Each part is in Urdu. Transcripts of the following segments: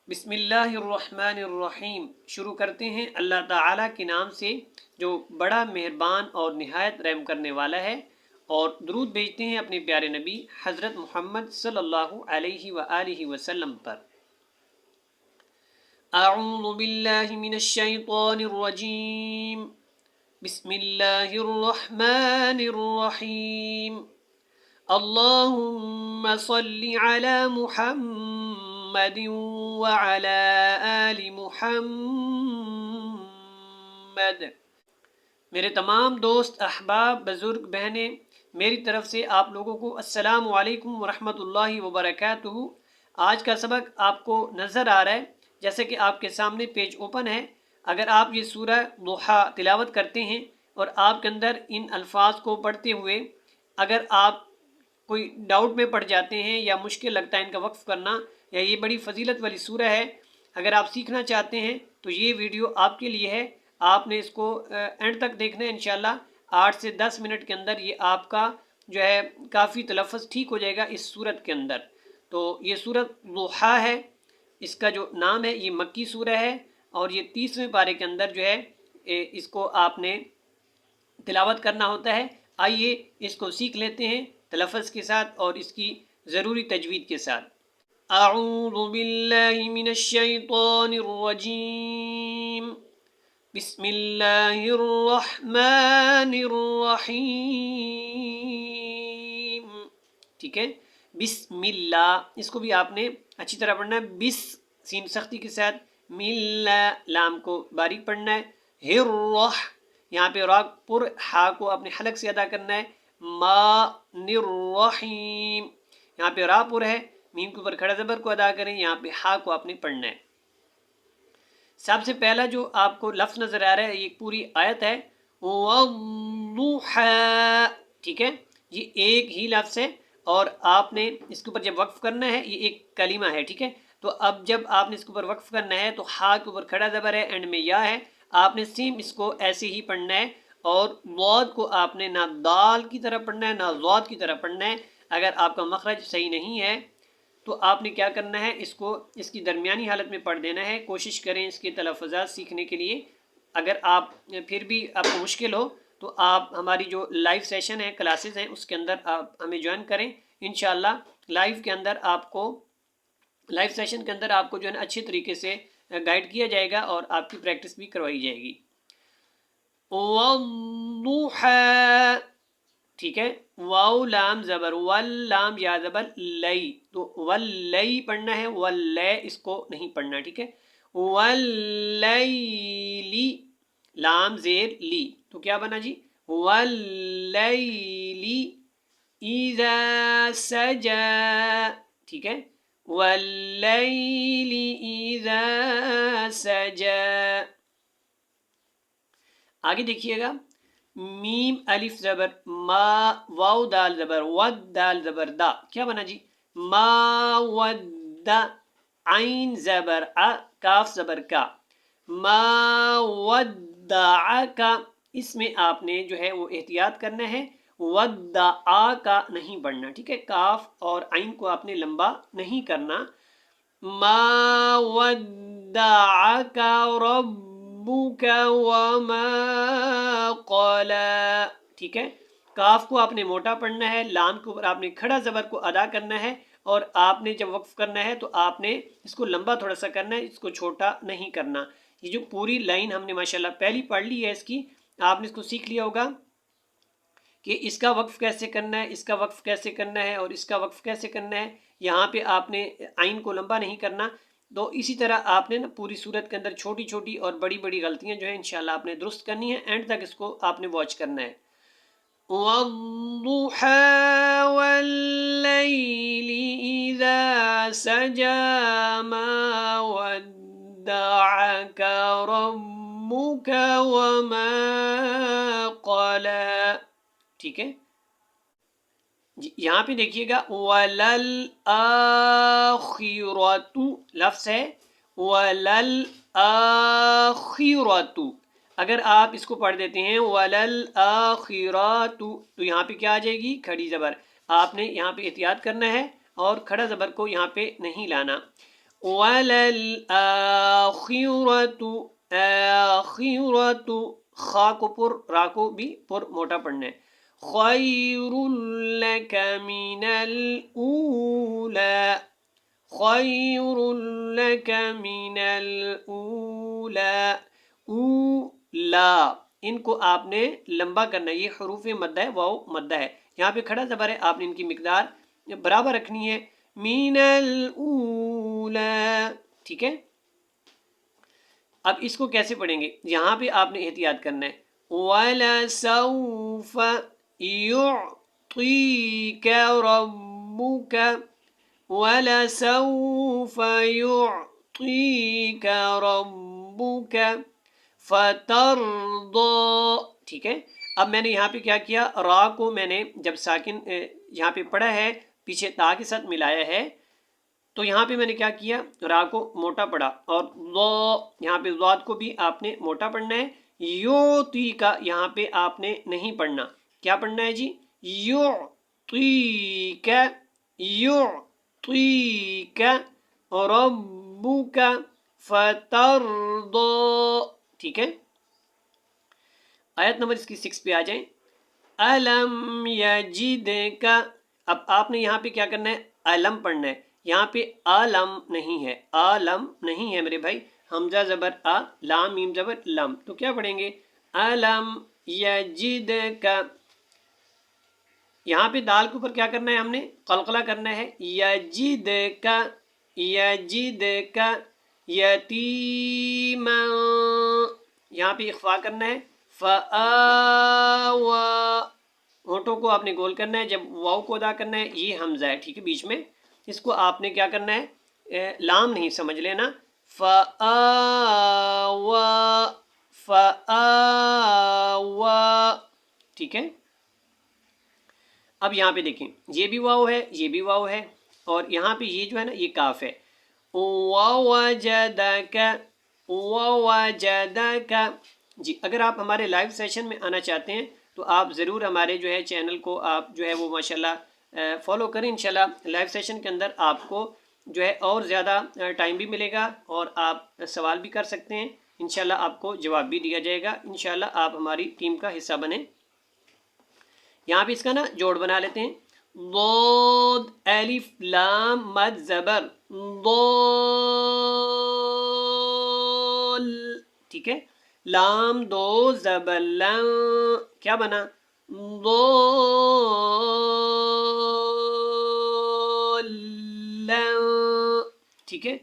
بسم اللہ الرحمن الرحیم۔ شروع کرتے ہیں اللہ تعالیٰ کے نام سے جو بڑا مہربان اور نہایت رحم کرنے والا ہے، اور درود بھیجتے ہیں اپنے پیارے نبی حضرت محمد صلی اللہ علیہ وآلہ وسلم پر۔ اعوذ باللہ من الشیطان الرجیم، بسم اللہ الرحمن الرحیم۔ اللہم صل علی محمد وعلی آل محمد۔ میرے تمام دوست، احباب، بزرگ، بہنیں، میری طرف سے آپ لوگوں کو السلام علیکم ورحمۃ اللہ وبرکاتہ۔ آج کا سبق آپ کو نظر آ رہا ہے، جیسے کہ آپ کے سامنے پیج اوپن ہے۔ اگر آپ یہ سورہ ضحیٰ تلاوت کرتے ہیں اور آپ کے اندر ان الفاظ کو پڑھتے ہوئے اگر آپ کوئی ڈاؤٹ میں پڑ جاتے ہیں یا مشکل لگتا ہے ان کا وقف کرنا، یا یہ بڑی فضیلت والی سورہ ہے، اگر آپ سیکھنا چاہتے ہیں تو یہ ویڈیو آپ کے لیے ہے۔ آپ نے اس کو اینڈ تک دیکھنا ہے، انشاءاللہ 8 سے 10 منٹ کے اندر یہ آپ کا جو ہے کافی تلفظ ٹھیک ہو جائے گا اس سورت کے اندر۔ تو یہ سورت ضحیٰ ہے، اس کا جو نام ہے، یہ مکی سورہ ہے، اور یہ 30ویں پارے کے اندر جو ہے اس کو آپ نے تلاوت کرنا ہوتا ہے۔ آئیے اس کو سیکھ لیتے ہیں تلفظ کے ساتھ اور اس کی ضروری تجوید کے ساتھ۔ اعوذ باللہ من الشیطان الرجیم، بسم اللہ الرحمن الرحیم۔ ٹھیک ہے، بسم اللہ، اس کو بھی آپ نے اچھی طرح پڑھنا ہے، بس سین سختی کے ساتھ، ملا لام کو باریک پڑھنا ہے، ہر، یہاں پہ را پر ہا کو اپنے حلق سے ادا کرنا ہے، ما الرحیم، یہاں پہ را پر ہے، میم کے اوپر کھڑا زبر کو ادا کریں، یہاں پہ ہا کو آپ نے پڑھنا ہے۔ سب سے پہلا جو آپ کو لفظ نظر آ رہا ہے، یہ پوری آیت ہے، والضحیٰ، ٹھیک ہے، یہ ایک ہی لفظ ہے، اور آپ نے اس کے اوپر جب وقف کرنا ہے، یہ ایک کلمہ ہے، ٹھیک ہے۔ تو اب جب آپ نے اس کے اوپر وقف کرنا ہے تو ہا کے اوپر کھڑا زبر ہے، اینڈ میں یا ہے، آپ نے سیم اس کو ایسے ہی پڑھنا ہے، اور ضاد کو آپ نے نہ دال کی طرح پڑھنا ہے نہ ضاد کی طرح پڑھنا ہے۔ اگر آپ کا مخرج صحیح نہیں ہے تو آپ نے کیا کرنا ہے، اس کو اس کی درمیانی حالت میں پڑھ دینا ہے۔ کوشش کریں اس کے تلفظات سیکھنے کے لیے۔ اگر آپ پھر بھی آپ کو مشکل ہو تو آپ ہماری جو لائیو سیشن ہے، کلاسز ہیں، اس کے اندر آپ ہمیں جوائن کریں۔ انشاءاللہ لائیو کے اندر آپ کو، لائیو سیشن کے اندر آپ کو جو ہے نا اچھے طریقے سے گائیڈ کیا جائے گا اور آپ کی پریکٹس بھی کروائی جائے گی۔ والضحیٰ، ٹھیک ہے، واو لام زبر، واللام یا زبر لئی، تو واللئی پڑھنا ہے، واللے اس کو نہیں پڑھنا، ٹھیک ہے۔ واللیلی، لام زیر لی، تو کیا بنا جی، واللیلی اذا سجا، ٹھیک ہے، واللیلی اذا سجا۔ آگے دیکھیے گا، میم الف زبر ما، واو دال زبر ود، دال زبر دا، کیا بنا جی، ما ود، عین زبر ا، کاف زبر کا، ما ودعک، اس میں آپ نے جو ہے وہ احتیاط کرنا ہے، ودعا کا نہیں پڑھنا، ٹھیک ہے، کاف اور عین کو آپ نے لمبا نہیں کرنا۔ ما ودعک ربک وما قلی، ٹھیک ہے، کاف کو آپ نے موٹا پڑھنا ہے، لام کے اوپر آپ نے کھڑا زبر کو ادا کرنا ہے، اور آپ نے جب وقف کرنا ہے تو آپ نے اس کو لمبا تھوڑا سا کرنا ہے، اس کو چھوٹا نہیں کرنا۔ یہ جو پوری لائن ہم نے ماشاءاللہ پہلی پڑھ لی ہے اس کی، آپ نے اس کو سیکھ لیا ہوگا کہ اس کا وقف کیسے کرنا ہے، اس کا وقف کیسے کرنا ہے، اور اس کا وقف کیسے کرنا ہے۔ یہاں پہ آپ نے عین کو لمبا نہیں کرنا۔ تو اسی طرح آپ نے نا پوری صورت کے اندر چھوٹی چھوٹی اور بڑی بڑی غلطیاں جو ہیں انشاءاللہ آپ نے درست کرنی ہے، اینڈ تک اس کو آپ نے واچ کرنا ہے۔ والضحیٰ واللیل اذا سجا ما ودعک ربک وما قلی، ٹھیک ہے جی۔ یہاں پہ دیکھیے گا، وَلَلْآخِرَةُ لفظ ہے، وَلَلْآخِرَةُ، اگر آپ اس کو پڑھ دیتے ہیں وَلَلْآخِرَةُ تو یہاں پہ کیا آ جائے گی، کھڑی زبر، آپ نے یہاں پہ احتیاط کرنا ہے اور کھڑا زبر کو یہاں پہ نہیں لانا۔ وللآخرۃ آخرۃ، خا کو پر، را کو بھی پر موٹا پڑھنا ہے، خیر لک من الاولی، خیر لک من الاولی، اولا، ان کو آپ نے لمبا کرنا ہے، یہ حروف مدہ ہے، واو مدہ ہے، یہاں پہ کھڑا زبر ہے، آپ نے ان کی مقدار برابر رکھنی ہے، من الاولی، ٹھیک ہے۔ اب اس کو کیسے پڑھیں گے، یہاں پہ آپ نے احتیاط کرنا ہے، وَلَسَوْفَ يُعْطِيكَ رَبُّكَ، وَلَسَوْفَ يُعْطِيكَ رَبُّكَ فَتَرْضَى، ٹھیک ہے۔ اب میں نے یہاں پہ کیا کیا، را کو میں نے جب ساکن یہاں پہ پڑھا ہے، پیچھے تا کے ساتھ ملایا ہے، تو یہاں پہ میں نے کیا کیا، را کو موٹا پڑھا، اور یہاں پہ ضاد کو بھی آپ نے موٹا پڑھنا ہے، یوتی کا یہاں پہ آپ نے نہیں پڑھنا، کیا پڑھنا ہے جی، یعطیک، یعطیک ربک فترضی، ٹھیک ہے۔ آیت نمبر اس کی 6 پہ آ جائیں، الم یجدک، اب آپ نے یہاں پہ کیا کرنا ہے، علم پڑھنا ہے، یہاں پہ عالم نہیں ہے، عالم نہیں ہے میرے بھائی، حمزہ زبر آ، لام میم زبر لم، تو کیا پڑھیں گے، الم یجدک، یہاں پہ دال کے اوپر کیا کرنا ہے، ہم نے قلقلہ کرنا ہے، یجدک، یجدک یتیما، یہاں پہ اخفا کرنا ہے، فآوا، ہونٹوں کو آپ نے گول کرنا ہے، جب واو کو ادا کرنا ہے، یہ حمزہ ہے، ٹھیک ہے، بیچ میں اس کو آپ نے کیا کرنا ہے، لام نہیں سمجھ لینا، فآوا، فآوا، ٹھیک ہے۔ اب یہاں پہ دیکھیں، یہ بھی واو ہے، یہ بھی واو ہے، اور یہاں پہ یہ جو ہے نا، یہ کاف ہے، وَوَجَدَكَ، وَوَجَدَكَ، جی اگر آپ ہمارے لائیو سیشن میں آنا چاہتے ہیں تو آپ ضرور ہمارے جو ہے چینل کو آپ جو ہے وہ ماشاءاللہ فالو کریں، انشاءاللہ لائیو سیشن کے اندر آپ کو جو ہے اور زیادہ ٹائم بھی ملے گا، اور آپ سوال بھی کر سکتے ہیں، انشاءاللہ آپ کو جواب بھی دیا جائے گا، انشاءاللہ آپ ہماری ٹیم کا حصہ بنیں۔ یہاں پہ اس کا نا جوڑ بنا لیتے ہیں، ضاد الف لام مد زبر ضال، ٹھیک ہے، لام دو زبر لام، کیا بنا، ضال، ٹھیک ہے۔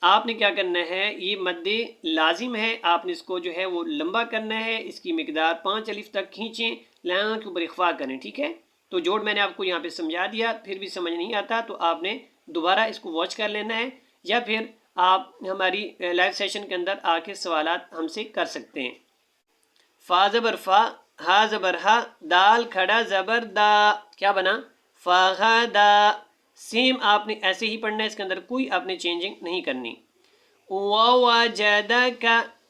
آپ نے کیا کرنا ہے، یہ مد لازم ہے، آپ نے اس کو جو ہے وہ لمبا کرنا ہے، اس کی مقدار 5 الف تک کھینچیں، لام کے اوپر اخفا کریں، ٹھیک ہے۔ تو جوڑ میں نے آپ کو یہاں پہ سمجھا دیا، پھر بھی سمجھ نہیں آتا تو آپ نے دوبارہ اس کو واچ کر لینا ہے، یا پھر آپ ہماری لائیو سیشن کے اندر آ کے سوالات ہم سے کر سکتے ہیں۔ فا زبر فا، ہا زبر ہا، دال کھڑا زبر دا، کیا بنا، فغدا، سیم آپ نے ایسے ہی پڑھنا ہے، اس کے اندر کوئی آپ نے چینجنگ نہیں کرنی۔ وَوَجَدَكَ،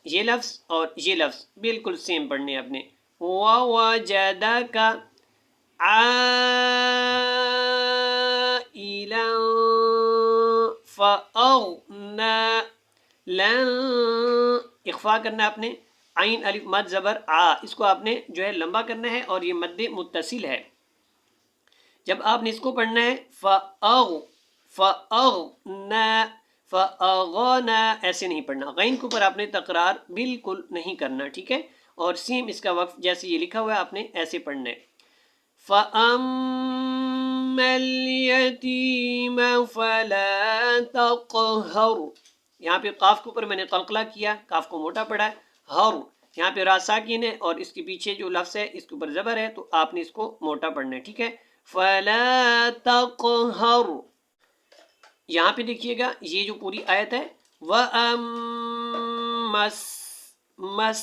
یہ لفظ اور یہ لفظ بالکل سیم پڑھنے آپ نے، وَوَجَدَكَ عَائِلًا فَأَغْنَى، لن، اخفا کرنا آپ نے، عین الف مد زبر آ، اس کو آپ نے جو ہے لمبا کرنا ہے، اور یہ مد متصل ہے، جب آپ نے اس کو پڑھنا ہے فَأَغْنَى، فَأَغْنَى، ایسے نہیں پڑھنا، غین کے اوپر آپ نے تکرار بالکل نہیں کرنا، ٹھیک ہے، اور سیم اس کا وقف جیسے یہ لکھا ہوا ہے آپ نے ایسے پڑھنا ہے۔ فَأَمَّا الْيَتِيمَ فَلَا تَقْهَرْ، یہاں پہ قاف کے اوپر میں نے قلقلہ کیا، کاف کو موٹا پڑا ہے، ہر، یہاں پہ را ساکن ہے، اور اس کے پیچھے جو لفظ ہے اس کے اوپر زبر ہے، تو آپ نے اس کو موٹا پڑھنا ہے، ٹھیک ہے، فَلَا تَقْهَرْ، یہاں پہ دیکھیے گا یہ جو پوری آیت ہے، وَأَمَّس، مس،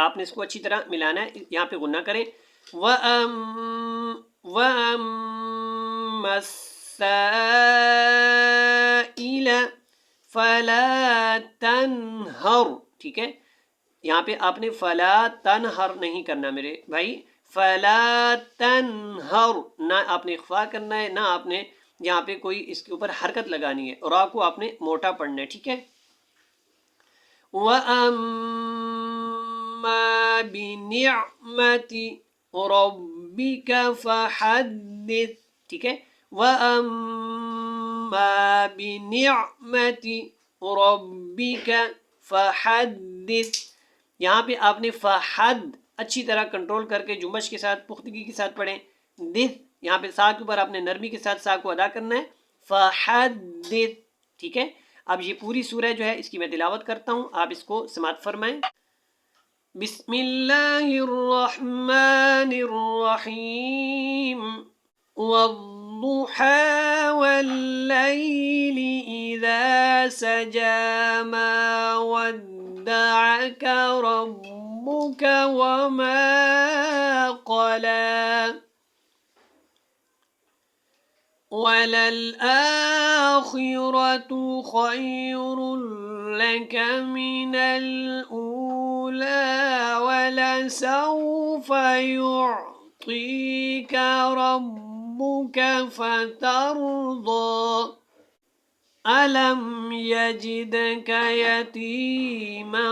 آپ نے اس کو اچھی طرح ملانا ہے، یہاں پہ غنہ کریں، وَأَمَّا السَّائِلَ فَلَا تَنْهَرْ، ٹھیک ہے، یہاں پہ آپ نے فَلَا تَنْهَرْ نہیں کرنا میرے بھائی، فَلَا تَنْهَرْ، نہ آپ نے اخفا کرنا ہے، نہ آپ نے یہاں پہ کوئی اس کے اوپر حرکت لگانی ہے، را کو آپ نے موٹا پڑھنا ہے، ٹھیک ہے۔ وَأَمَّا بِنِعْمَةِ رَبِّكَ فَحَدِّثْ، ٹھیک ہے۔ وَأَمَّا بِنِعْمَةِ رَبِّكَ فَحَدِّثْ، یہاں پہ آپ نے فحد اچھی طرح کنٹرول کر کے جمش کے ساتھ پختگی کے ساتھ پڑھیں۔ دث یہاں پہ سا کے اوپر آپ نے نرمی کے ساتھ سا کو ادا کرنا ہے، فحدث، ٹھیک ہے۔ اب یہ پوری سورہ جو ہے اس کی میں تلاوت کرتا ہوں، آپ اس کو سماعت فرمائیں۔ بسم اللہ الرحمن الرحیم، والضحى والليل إذا سجى ما ودعك ربك وما قلى وللآخرة خير لك من الأولى ولسوف يعطيك ربك فترضى ألم يجدك يتيما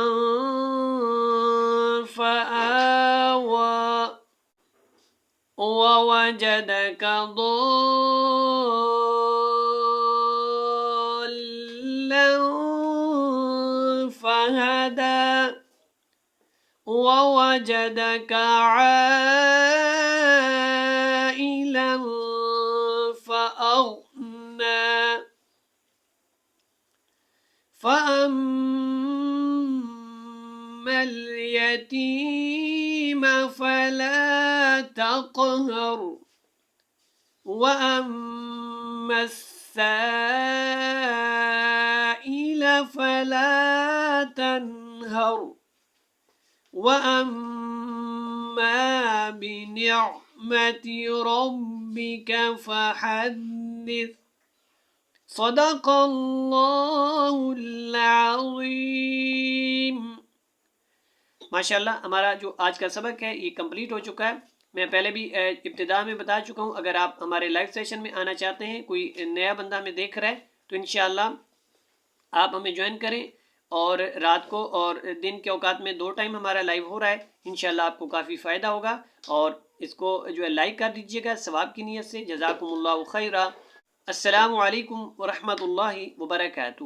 فآوى ووجدك ضالا فهدى ووجدك عائلا فأغنى فأما اليتيم فلا تقهر وأما السائل فلا تنهر وأما بنعمة ربك فحدث صدق اللہ العظیم۔ ماشاءاللہ ہمارا جو آج کا سبق ہے یہ کمپلیٹ ہو چکا ہے۔ میں پہلے بھی ابتدا میں بتا چکا ہوں، اگر آپ ہمارے لائیو سیشن میں آنا چاہتے ہیں، کوئی نیا بندہ ہمیں دیکھ رہا ہے تو انشاءاللہ آپ ہمیں جوائن کریں، اور رات کو اور دن کے اوقات میں 2 ٹائم ہمارا لائیو ہو رہا ہے، انشاءاللہ آپ کو کافی فائدہ ہوگا، اور اس کو جو ہے لائک کر دیجیے گا ثواب کی نیت سے۔ جزاکم اللہ خیرہ۔ السلام علیکم ورحمۃ اللہ وبرکاتہ۔